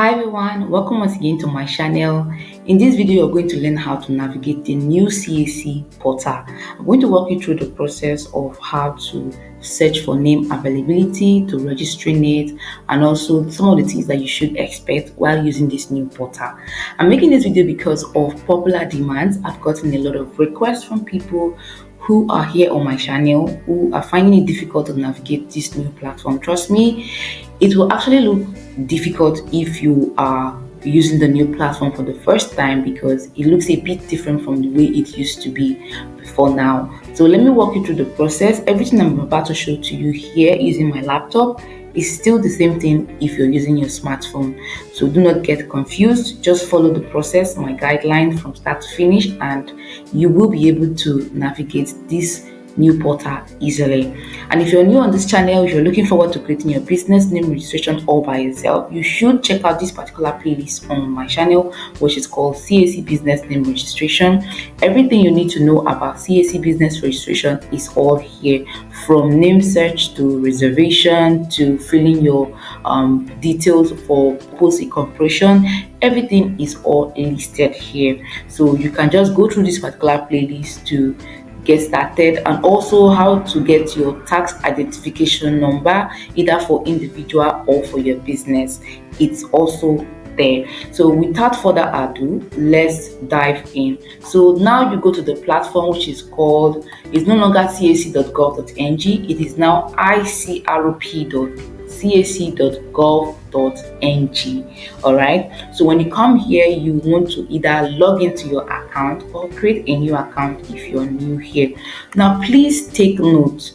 Hi everyone, welcome once again to my channel. In this video, you're going to learn how to navigate the new CAC portal. I'm going to walk you through the process of how to search for name availability, to registering it, and also some of the things that you should expect while using this new portal. I'm making this video because of popular demands. I've gotten a lot of requests from people who are here on my channel who are finding it difficult to navigate this new platform. Trust me, it will actually look difficult if you are using the new platform for the first time because it looks a bit different from the way it used to be before now. So let me walk you through the process. Everything I'm about to show to you here using my laptop is still the same thing if you're using your smartphone. So do not get confused. Just follow the process, my guideline from start to finish, and you will be able to navigate this new portal easily. And if you're new on this channel, if you're looking forward to creating your business name registration all by yourself, you should check out this particular playlist on my channel, which is called CAC Business Name Registration. Everything you need to know about CAC business registration is all here, from name search to reservation to filling your details for post incorporation. Everything is all listed here, so you can just go through this particular playlist to get started, and also how to get your tax identification number either for individual or for your business. It's also there. So without further ado, let's dive in. So now you go to the platform, which is called, it's no longer cac.gov.ng, it is now icrp.cac.gov.ng. all right, so when you come here, you want to either log into your account or create a new account if you're new here. Now please take note,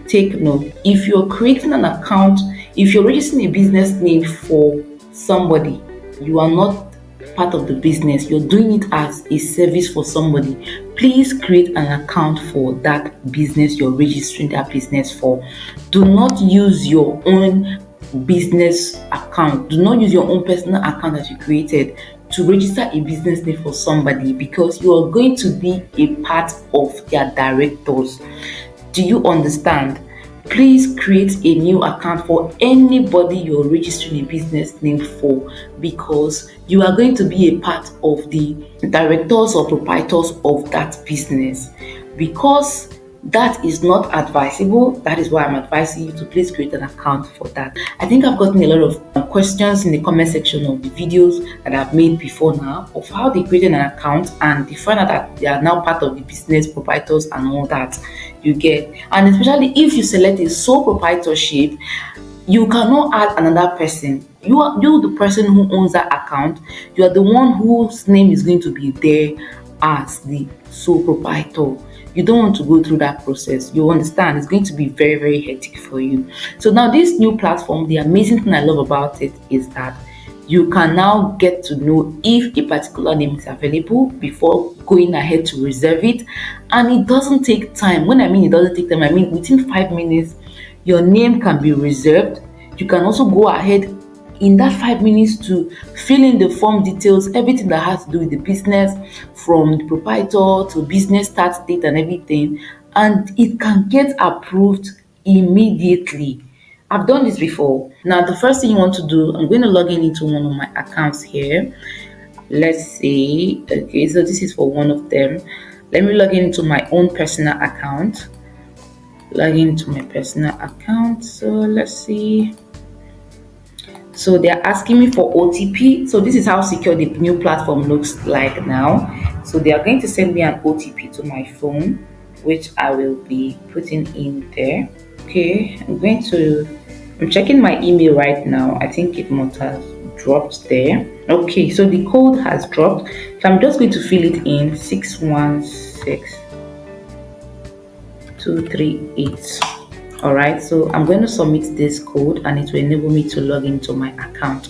if you're creating an account, if you're registering a business name for somebody, you are not part of the business, you're doing it as a service for somebody, please create an account for that business you're registering that business for. Do not use your own business account, do not use your own personal account that you created to register a business name for somebody, because you are going to be a part of their directors. Do you understand? Please create a new account for anybody you're registering a business name for, because you are going to be a part of the directors or proprietors of that business. Because that is not advisable, that is why I'm advising you to please create an account for that. I think I've gotten a lot of questions in the comment section of the videos that I've made before now of how they created an account and they find out that they are now part of the business proprietors and all that, you get. And especially if you select a sole proprietorship, you cannot add another person. You the person who owns that account, you are the one whose name is going to be there as the sole proprietor. You don't want to go through that process. You understand? It's going to be very, very hectic for you. So now this new platform, the amazing thing I love about it is that you can now get to know if a particular name is available before going ahead to reserve it. And it doesn't take time. When I mean it doesn't take time, I mean within 5 minutes, your name can be reserved. You can also go ahead in that 5 minutes to fill in the form details, everything that has to do with the business, from the proprietor to business start date and everything, and it can get approved immediately. I've done this before. Now the first thing you want to do, I'm going to log in into one of my accounts here. Let's see. Okay, so this is for one of them. Let me log in into my own personal account. Log into my personal account. So let's see. So they're asking me for OTP. So this is how secure the new platform looks like now. So they are going to send me an OTP to my phone, which I will be putting in there. Okay, I'm checking my email right now. I think it must have dropped there. Okay, so the code has dropped. So I'm just going to fill it in, 616238. All right, so I'm going to submit this code and it will enable me to log into my account.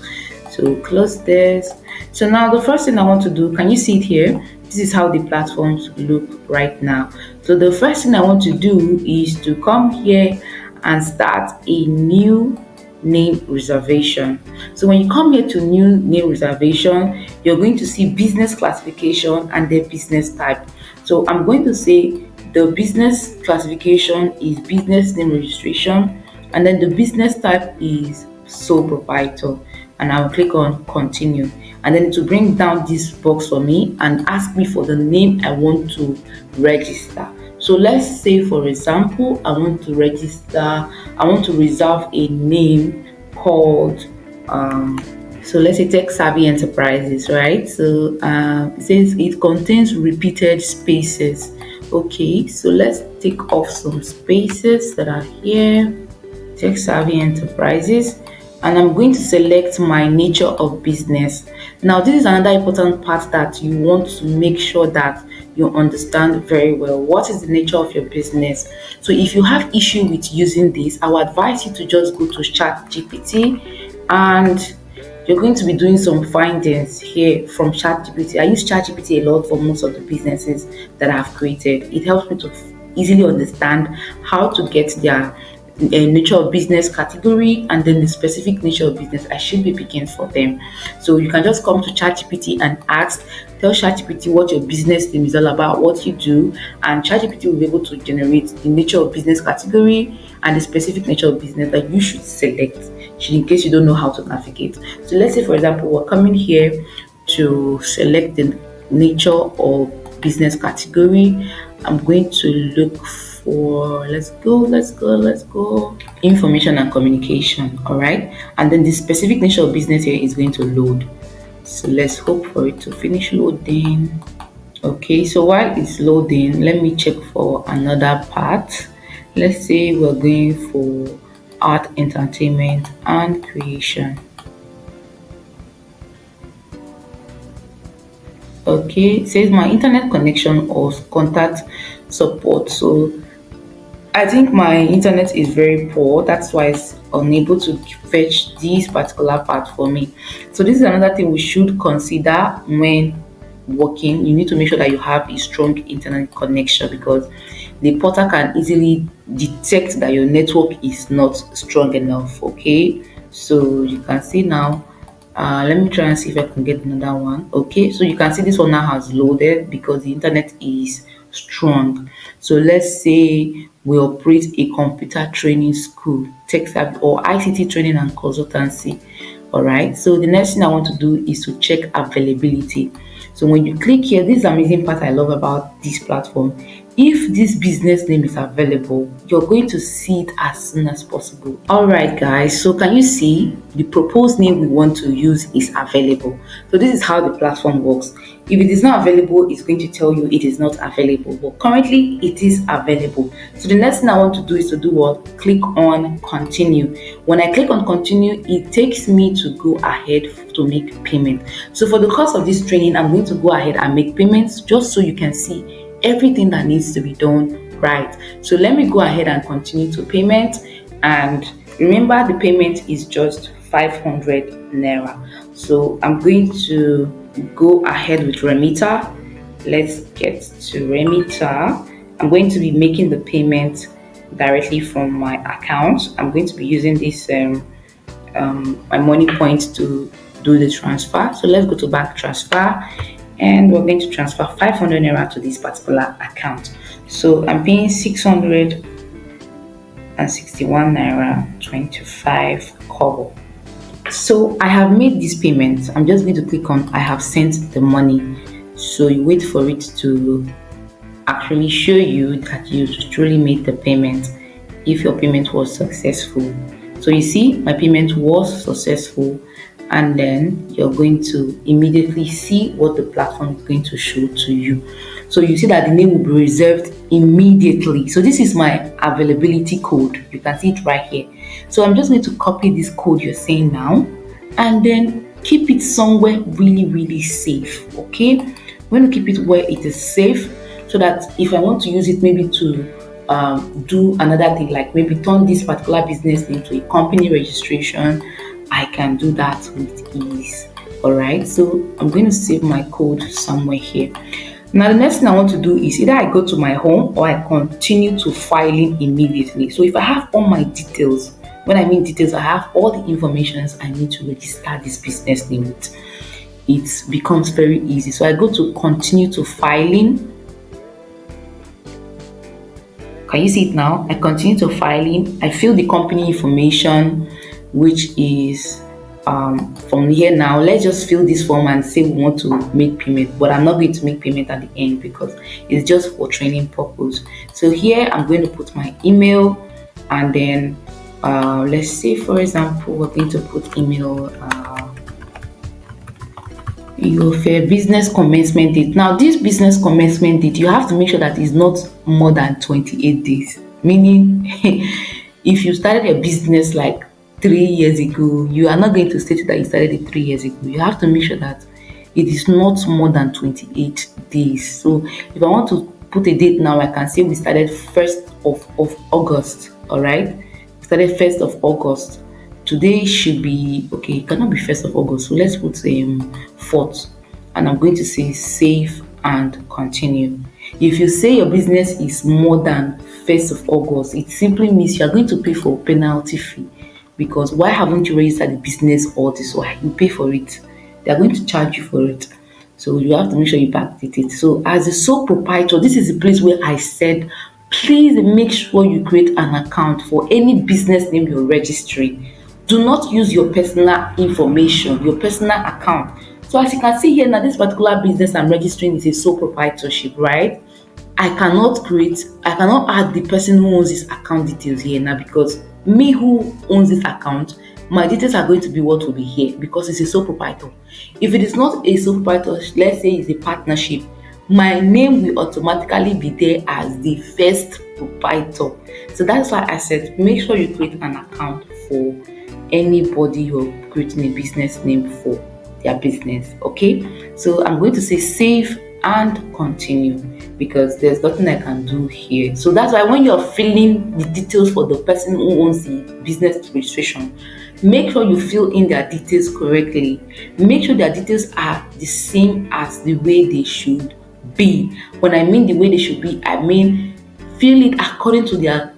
So close this. So now the first thing I want to do, can you see it here? This is how the platforms look right now. So the first thing I want to do is to come here and start a new name reservation. So when you come here to new name reservation, you're going to see business classification and then business type. So I'm going to say the business classification is business name registration, and then the business type is sole proprietor. and I'll click on continue, and then it will bring down this box for me and ask me for the name I want to register. So let's say, for example, I want to register, I want to reserve a name called so let's say Tech Savvy Enterprises, right? So it says it contains repeated spaces. Okay, so let's take off some spaces that are here. Tech Savvy Enterprises, and I'm going to select my nature of business. Now, this is another important part that you want to make sure that you understand very well. What is the nature of your business? So if you have issue with using this, I would advise you to just go to ChatGPT, and you're going to be doing some findings here from ChatGPT. I use ChatGPT a lot for most of the businesses that I've created. It helps me to easily understand how to get their nature of business category, and then the specific nature of business I should be picking for them. So you can just come to ChatGPT and ask, tell ChatGPT what your business name is all about, what you do, and ChatGPT will be able to generate the nature of business category and the specific nature of business that you should select, in case you don't know how to navigate. So let's say, for example, we're coming here to select the nature of business category. I'm going to look for, let's go, information and communication. All right, and then the specific nature of business here is going to load. So let's hope for it to finish loading. Okay, so while it's loading, let me check for another part. Let's say we're going for art, entertainment, and creation. Okay, it says my internet connection or contact support. So I think my internet is very poor. That's why it's unable to fetch this particular part for me. So this is another thing we should consider when working. You need to make sure that you have a strong internet connection, because the portal can easily detect that your network is not strong enough. Okay, so you can see now. Let me try and see if I can get another one. Okay, so you can see this one now has loaded because the internet is strong. So let's say we operate a computer training school, tech savvy, or ICT training and consultancy. All right, so the next thing I want to do is to check availability. So when you click here, this is the amazing part I love about this platform. If this business name is available, you're going to see it as soon as possible. All right, guys, so can you see the proposed name we want to use is available? So this is how the platform works. If it is not available, it's going to tell you it is not available, but currently it is available. So the next thing I want to do is to do what? Click on continue. When I click on continue, it takes me to go ahead to make payment. So for the cost of this training, I'm going to go ahead and make payments just so you can see everything that needs to be done right. So let me go ahead and continue to payment, and remember the payment is just 500 naira. So I'm going to go ahead with remitter. Let's get to remitter. I'm going to be making the payment directly from my account. I'm going to be using this my money point to do the transfer. So let's go to bank transfer, and we're going to transfer 500 naira to this particular account. So I'm paying 661 naira 25 kobo. So I have made this payment. I'm just going to click on I have sent the money. So you wait for it to actually show you that you truly made the payment, if your payment was successful. So you see my payment was successful, and then you're going to immediately see what the platform is going to show to you. So you see that the name will be reserved immediately. So this is my availability code. You can see it right here. So I'm just going to copy this code you're seeing now, and then keep it somewhere really safe. Okay, I'm going to keep it where it is safe, so that if I want to use it maybe to do another thing, like maybe turn this particular business into a company registration, I can do that with ease. All right, so I'm going to save my code somewhere here. Now the next thing I want to do is either I go to my home or I continue to filing immediately. So if I have all my details, when I mean details, I have all the information I need to register this business name with, it becomes very easy. So I go to continue to filing. Can you see it now? I continue to filing. I fill the company information, which is from here now, let's just fill this form and say we want to make payment, but I'm not going to make payment at the end because it's just for training purpose. So here I'm going to put my email, and then let's say, for example, we're going to put email, your fair business commencement date. Now this business commencement date, you have to make sure that it's not more than 28 days, meaning if you started a business like 3 years ago, you are not going to state that you started it 3 years ago. You have to make sure that it is not more than 28 days. So if I want to put a date now, I can say we started 1st of August. All right, we started 1st of August. Today should be okay. It cannot be 1st of August, so let's put 4th, and I'm going to say save and continue. If you say your business is more than 1st of August, it simply means you are going to pay for a penalty fee, because why haven't you registered the business all this while? You pay for it. They are going to charge you for it. So you have to make sure you backdate it. So as a sole proprietor, this is the place where I said, please make sure you create an account for any business name you're registering. Do not use your personal information, your personal account. So as you can see here now, this particular business I'm registering is a sole proprietorship, right? I cannot add the person who owns this account details here now, because me who owns this account, my details are going to be what will be here because it's a sole proprietor. If it is not a sole proprietor, let's say it's a partnership, my name will automatically be there as the first proprietor. So that's why I said make sure you create an account for anybody you're creating a business name for their business. Okay, so I'm going to say save and continue because there's nothing I can do here. So that's why when you're filling the details for the person who owns the business registration, make sure you fill in their details correctly. Make sure their details are the same as the way they should be. When I mean the way they should be, I mean fill it according to their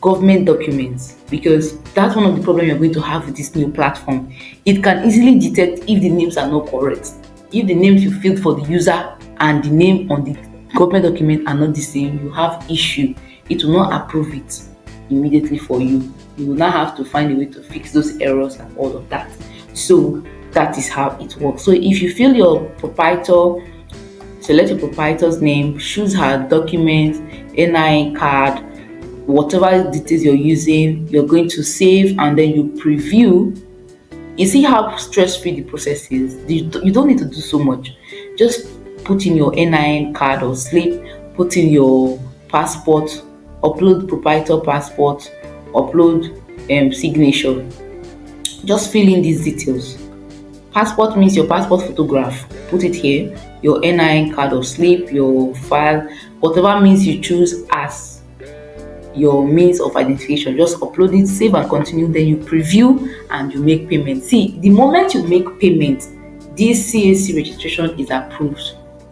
government documents, because that's one of the problems you're going to have with this new platform. It can easily detect if the names are not correct. If the names you filled for the user and the name on the government document are not the same, you have issue. It will not approve it immediately for you. You will now have to find a way to fix those errors and all of that. So that is how it works. So if you fill your proprietor, select your proprietor's name, choose her documents, NIN card, whatever details you're using, you're going to save and then you preview. You see how stress-free the process is. You don't need to do so much. Just put in your NIN card or slip, put in your passport, upload proprietor passport, upload signature. Just fill in these details. Passport means your passport photograph. Put it here. Your NIN card or slip, your file, whatever means you choose as your means of identification, just upload it, save and continue, then you preview and you make payment. See, the moment you make payment, this CAC registration is approved.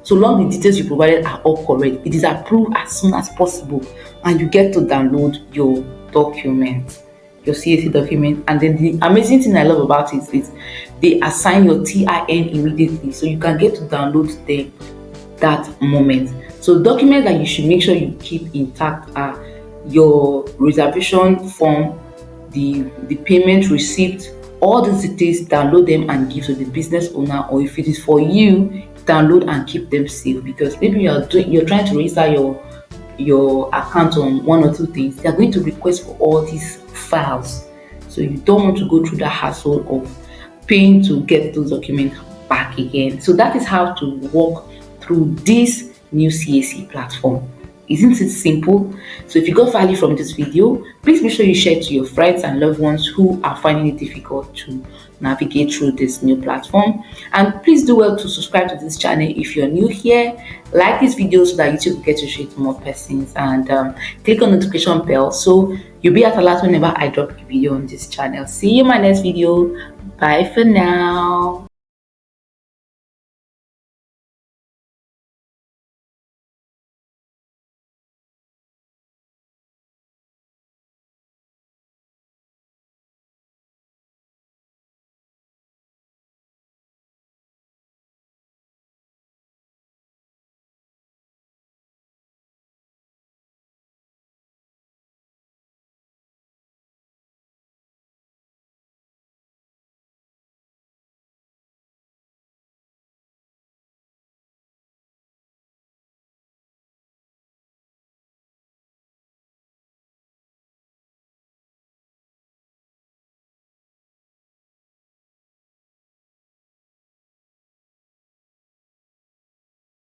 So long the details you provided are all correct, it is approved as soon as possible and you get to download your document, your CAC document. And then the amazing thing I love about it is they assign your TIN immediately, so you can get to download them that moment. So documents that you should make sure you keep intact are your reservation form, the payment receipt, all these details. Download them and give to the business owner, or if it is for you, download and keep them safe, because maybe you're trying to register your account on one or two things. They are going to request for all these files, so you don't want to go through the hassle of paying to get those documents back again. So that is how to walk through this new CAC platform. Isn't it simple? So if you got value from this video, please make sure you share it to your friends and loved ones who are finding it difficult to navigate through this new platform. And please do well to subscribe to this channel if you're new here. Like this video so that YouTube will get to share to more persons, and click on the notification bell so you'll be at alert whenever I drop a video on this channel. See you in my next video. Bye for now.